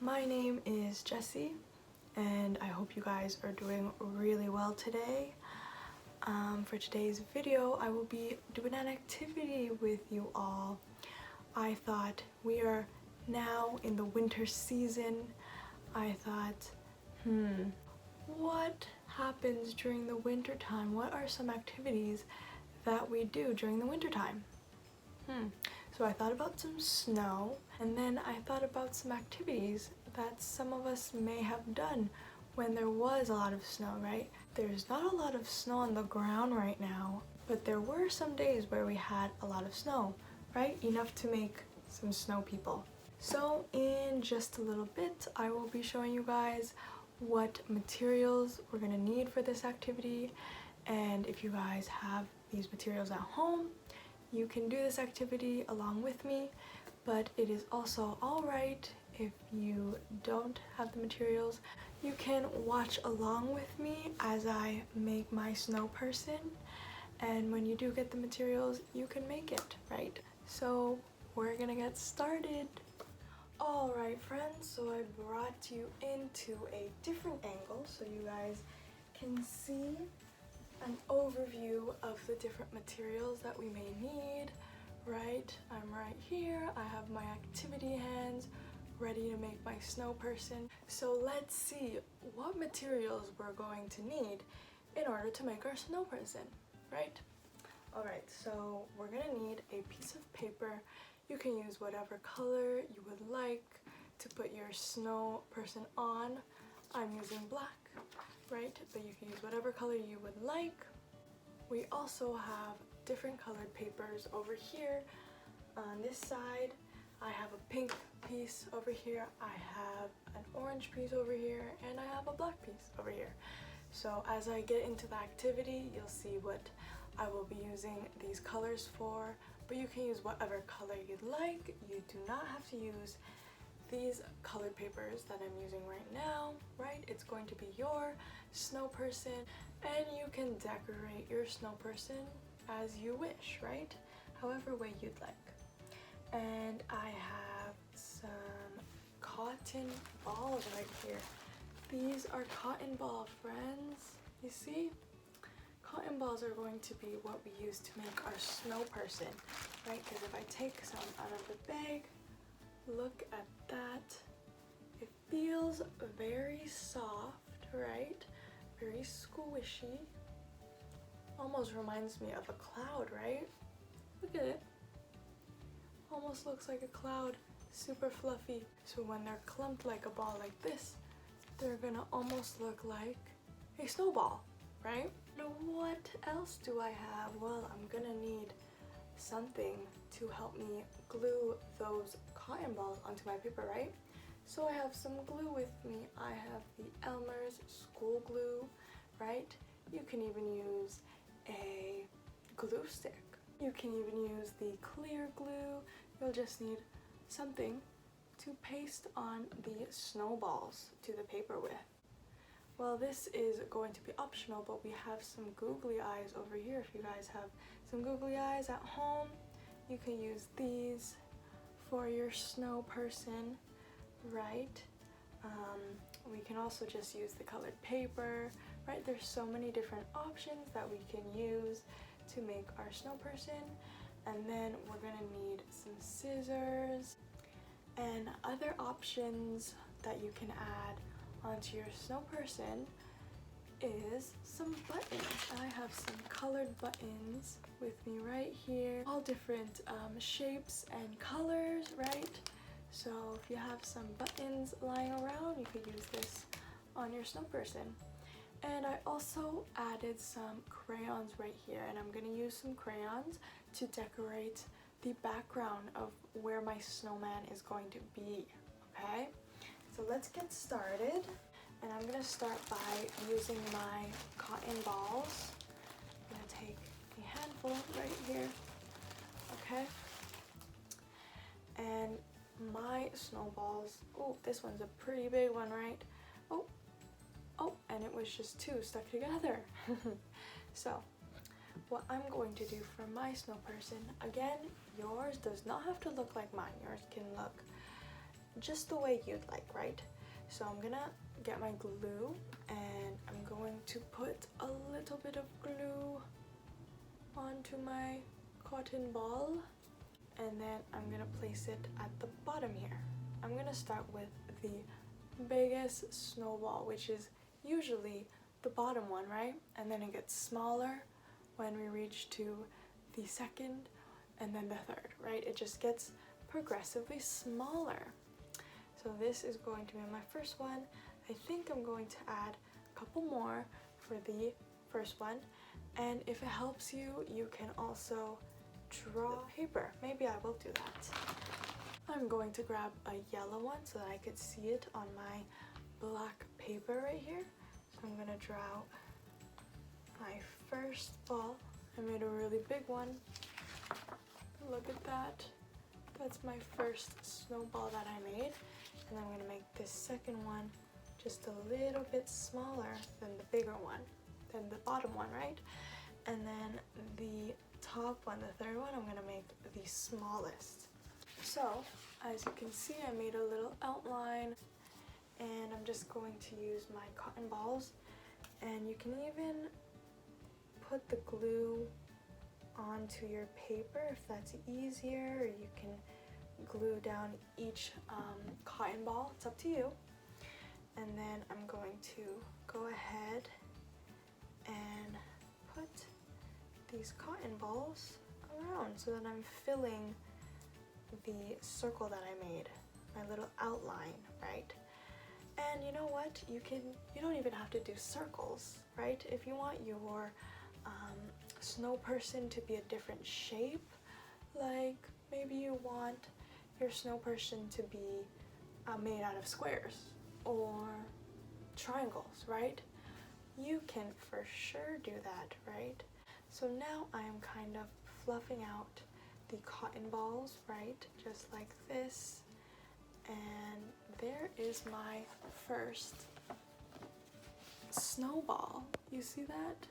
My name is Gecy, and I hope you guys are doing really well today. For today's video, I will be doing an activity with you all. I thought we are now in the winter season. I thought, what happens during the winter time? What are some activities that we do during the winter time? So I thought about some snow, and then I thought about some activities that some of us may have done when there was a lot of snow, right? There's not a lot of snow on the ground right now, but there were some days where we had a lot of snow, right? Enough to make some snow people. So in just a little bit, I will be showing you guys what materials we're gonna need for this activity, and if you guys have these materials at home, you can do this activity along with me, but it is also alright if you don't have the materials. You can watch along with me as I make my snow person, and when you do get the materials, you can make it, right? So we're gonna get started. Alright friends, so I brought you into a different angle so you guys can see an overview of the different materials that we may need, right? I'm right here. I have my activity hands ready to make my snow person. So let's see what materials we're going to need in order to make our snow person, right? Alright, so we're gonna need a piece of paper. You can use whatever color you would like to put your snow person on. I'm using black, right? But you can use whatever color you would like. We also have different colored papers over here. On this side, I have a pink piece over here, I have an orange piece over here, and I have a black piece over here. So as I get into the activity, you'll see what I will be using these colors for, but you can use whatever color you'd like. You do not have to use these colored papers that I'm using right now, right? It's going to be your snow person, and you can decorate your snow person as you wish, right? However way you'd like. And I have some cotton balls right here. These are cotton ball, friends. You see? Cotton balls are going to be what we use to make our snow person, right? Because if I take some out of the bag, look at that. It feels very soft, right? Very squishy. Almost reminds me of a cloud, right? Look at it. Almost looks like a cloud, super fluffy. So when they're clumped like a ball like this, they're gonna almost look like a snowball, right? Now what else do I have? Well, I'm gonna need something to help me glue those cotton balls onto my paper, right? So I have some glue with me. I have the Elmer's school glue, right? You can even use a glue stick. You can even use the clear glue. You'll just need something to paste on the snowballs to the paper with. Well, this is going to be optional, but we have some googly eyes over here. If you guys have some googly eyes at home, you can use these for your snow person, right? We can also just use the colored paper, right? There's so many different options that we can use to make our snow person. And then we're gonna need some scissors and other options that you can add onto your snow person is some buttons. I have some colored buttons with me right here, all different shapes and colors, right? So if you have some buttons lying around, you could use this on your snow person. And I also added some crayons right here, and I'm gonna use some crayons to decorate the background of where my snowman is going to be, okay? So let's get started, and I'm gonna start by using my cotton balls. I'm gonna take a handful right here, okay? And my snowballs, oh, this one's a pretty big one, right? Oh, and it was just two stuck together. So what I'm going to do for my snow person, again, yours does not have to look like mine. Yours can look just the way you'd like, right? So I'm gonna get my glue and I'm going to put a little bit of glue onto my cotton ball, and then I'm gonna place it at the bottom here. I'm gonna start with the biggest snowball, which is usually the bottom one, right? And then it gets smaller when we reach to the second and then the third, right? It just gets progressively smaller. So this is going to be my first one. I think I'm going to add a couple more for the first one. And if it helps you, you can also draw paper. Maybe I will do that. I'm going to grab a yellow one so that I could see it on my black paper right here. So I'm gonna draw out my first ball. I made a really big one. Look at that. That's my first snowball that I made. And I'm gonna make this second one just a little bit smaller than the bigger one, than the bottom one, right? And then the top one, the third one, I'm gonna make the smallest. So, as you can see, I made a little outline, and I'm just going to use my cotton balls, and you can even put the glue onto your paper if that's easier, or you can glue down each cotton ball, it's up to you. And then I'm going to go ahead and put these cotton balls around so that I'm filling the circle that I made, my little outline, right? And you know what? You don't even have to do circles, right? If you want your Snowperson to be a different shape, like maybe you want your Snowperson to be made out of squares or triangles, right? You can for sure do that, right? So now I am kind of fluffing out the cotton balls, right? Just like this. And there is my first snowball. You see that?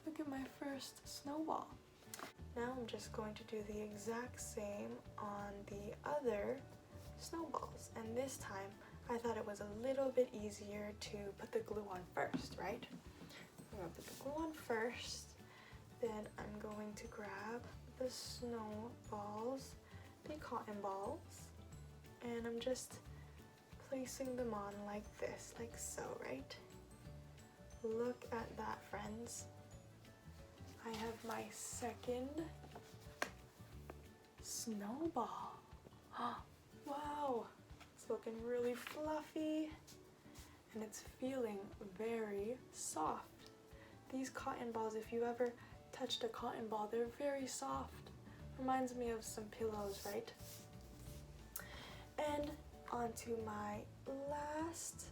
Look at my first snowball. Now I'm just going to do the exact same on the other snowballs. And this time I thought it was a little bit easier to put the glue on first, right? I'm gonna put the glue on first. Then I'm going to grab the snowballs, the cotton balls, and I'm just placing them on like this, like so, right? Look at that, friends. I have my second snowball. Wow, it's looking really fluffy and it's feeling very soft. These cotton balls, if you ever touched a cotton ball, they're very soft. Reminds me of some pillows, right? And onto my last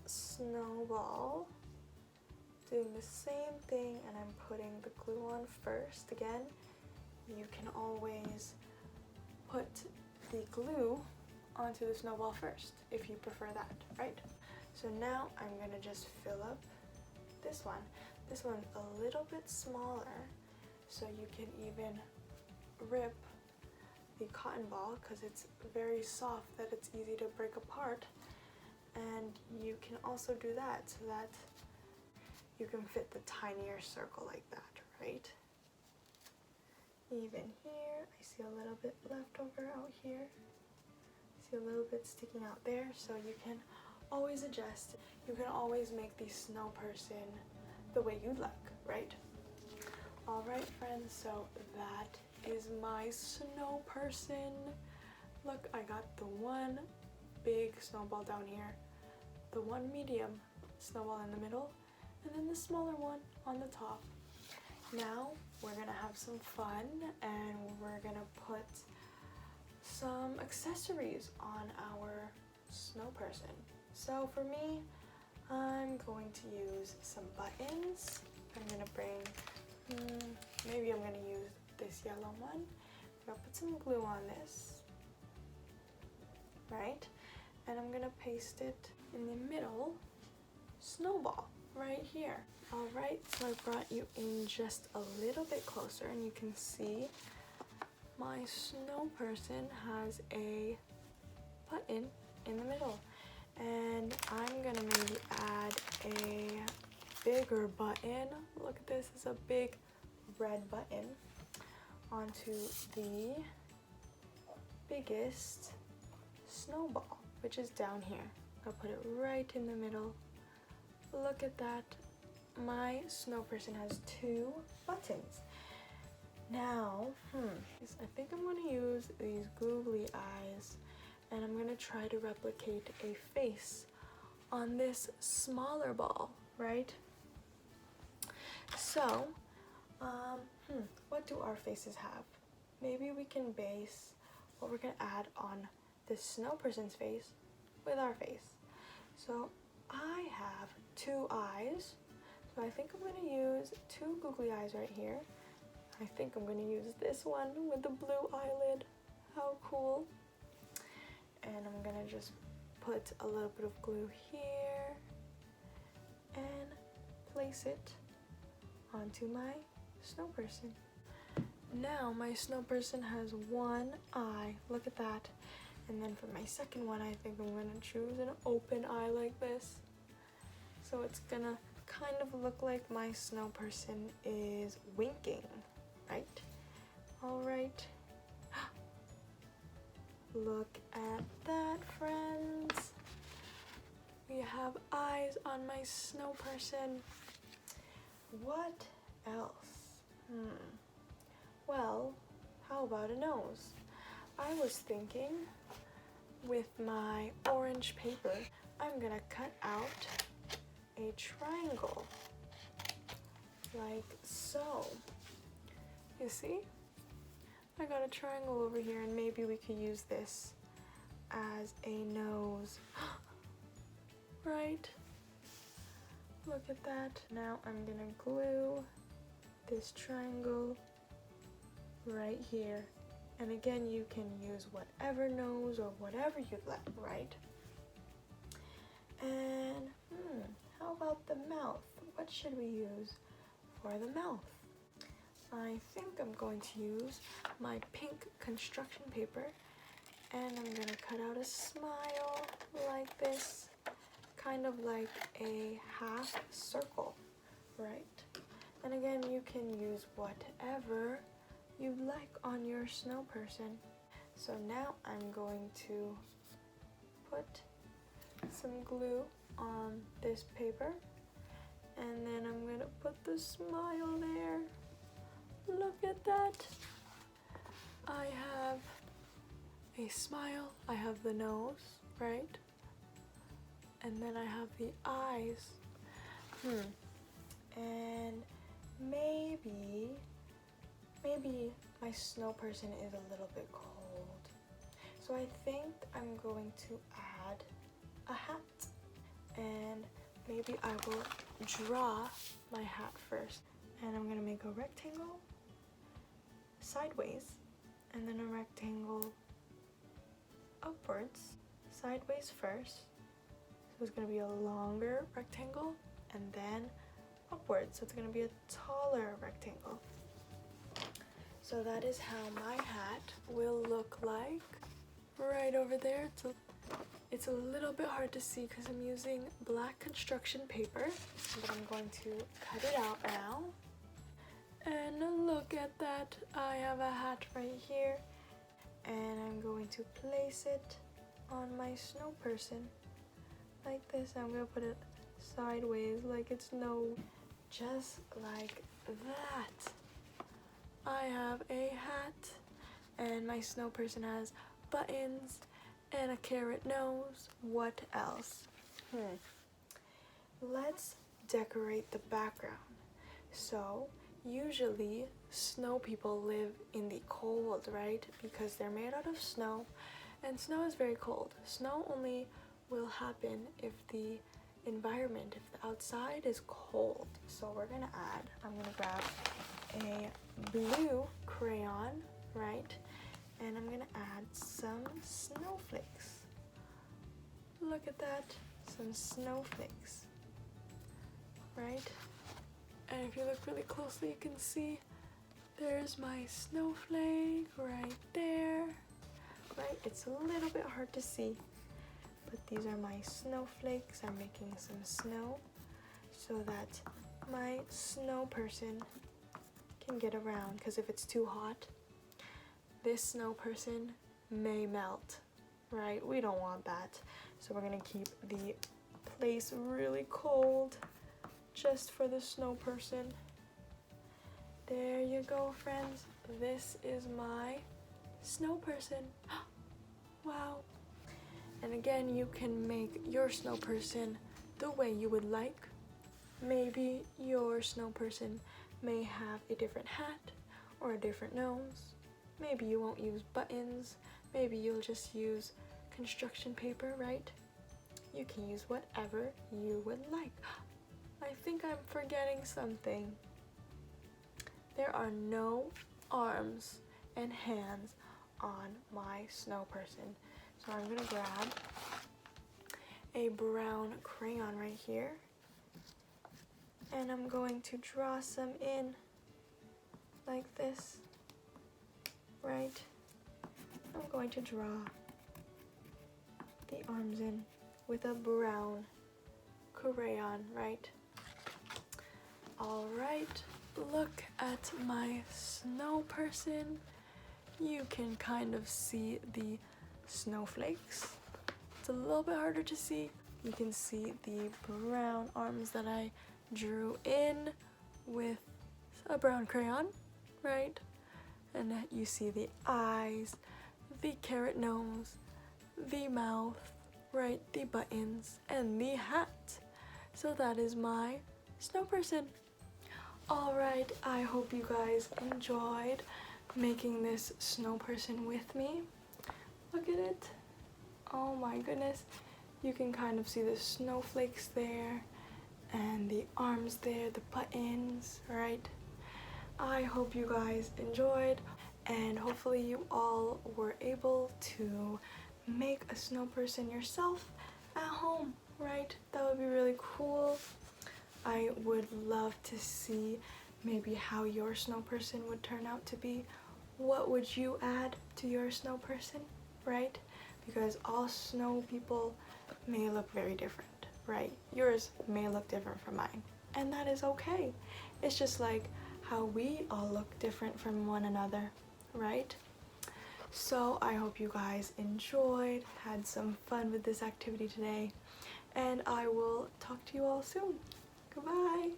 snowball. Doing the same thing, and I'm putting the glue on first. Again, you can always put the glue onto the snowball first if you prefer that, right? So now I'm gonna just fill up this one. This one's a little bit smaller, so you can even rip the cotton ball because it's very soft that it's easy to break apart. And you can also do that so that you can fit the tinier circle like that, right? Even here, I see a little bit left over out here. I see a little bit sticking out there, so you can always adjust. You can always make the Snowperson the way you'd like, right? All right, friends, so that is my Snowperson. Look, I got the one big snowball down here, the one medium snowball in the middle, and then the smaller one on the top. Now we're gonna have some fun and we're gonna put some accessories on our Snowperson. So for me, I'm going to use some buttons. I'm gonna bring, maybe I'm gonna use this yellow one. I'm gonna put some glue on this, right? And I'm gonna paste it in the middle snowball right here. All right, so I brought you in just a little bit closer and you can see my Snowperson has a button in the middle. And I'm gonna maybe add a bigger button. Look at this, it's a big red button onto the biggest snowball, which is down here. I'll put it right in the middle. Look at that. My Snowperson has 2 buttons. Now, I think I'm going to use these googly eyes, and I'm going to try to replicate a face on this smaller ball, right? So, what do our faces have? Maybe we can base what we're going to add on this Snowperson's face with our face. So I have 2 eyes, so I think I'm going to use 2 googly eyes right here. I think I'm going to use this one with the blue eyelid. How cool. And I'm going to just put a little bit of glue here and place it onto my Snowperson. Now my Snowperson has 1 eye. Look at that. And then for my second one, I think I'm going to choose an open eye like this. So it's going to kind of look like my Snowperson is winking, right? All right. Look at that, friends. We have eyes on my Snowperson. What else? Well, how about a nose? I was thinking with my orange paper, I'm gonna cut out a triangle like so. You see? I got a triangle over here, and maybe we could use this as a nose. Right? Look at that. Now I'm gonna glue this triangle right here. And again, you can use whatever nose or whatever you'd like, right? And how about the mouth? What should we use for the mouth? I think I'm going to use my pink construction paper, and I'm gonna cut out a smile like this, kind of like a half circle, right? And again, you can use whatever you like on your Snowperson. So now I'm going to put some glue on this paper, and then I'm gonna put the smile there. Look at that. I have a smile, I have the nose, right? And then I have the eyes. And maybe my Snowperson is a little bit cold. So I think I'm going to add a hat. And maybe I will draw my hat first. And I'm gonna make a rectangle sideways, and then a rectangle upwards, sideways first. So it's gonna be a longer rectangle, and then upwards. So it's gonna be a taller rectangle. So that is how my hat will look like. Right over there, it's a little bit hard to see because I'm using black construction paper, but I'm going to cut it out now. And look at that, I have a hat right here, and I'm going to place it on my Snowperson like this. I'm gonna put it sideways like it's just like that. I have a hat, and my Snowperson has buttons and a carrot nose. What else? Let's decorate the background. So usually snow people live in the cold, right? Because they're made out of snow, and snow is very cold. Snow only will happen if the environment, if the outside is cold. So we're gonna add, I'm gonna grab a blue crayon, right? And I'm gonna add some snowflakes. Look at that, some snowflakes, right? And if you look really closely, you can see there's my snowflake right there, right? it's a little bit hard to see, but these are my snowflakes. I'm making some snow so that my snow person can get around, because if it's too hot, this snow person may melt, right? We don't want that. So we're gonna keep the place really cold just for the snow person. There you go, friends. This is my snow person. Wow. And again, you can make your snow person the way you would like. Maybe your snow person may have a different hat or a different nose. Maybe you won't use buttons. Maybe you'll just use construction paper, right? You can use whatever you would like. I think I'm forgetting something. There are no arms and hands on my snow person. So I'm gonna grab a brown crayon right here, and I'm going to draw some in like this, right? I'm going to draw the arms in with a brown crayon, right? All right, look at my snow person. You can kind of see the snowflakes. It's a little bit harder to see. You can see the brown arms that I drew in with a brown crayon, right? And you see the eyes, the carrot nose, the mouth, right? The buttons, and the hat. So that is my snow person. All right, I hope you guys enjoyed making this snow person with me. Look at it. Oh my goodness. You can kind of see the snowflakes there and the arms there, the buttons, right? I hope you guys enjoyed, and hopefully you all were able to make a snow person yourself at home, right? That would be really cool. I would love to see maybe how your snow person would turn out to be. What would you add to your snow person, right? Because all snow people may look very different, right? Yours may look different from mine, and that is okay. It's just like how we all look different from one another, right? So I hope you guys enjoyed, had some fun with this activity today, and I will talk to you all soon. Goodbye.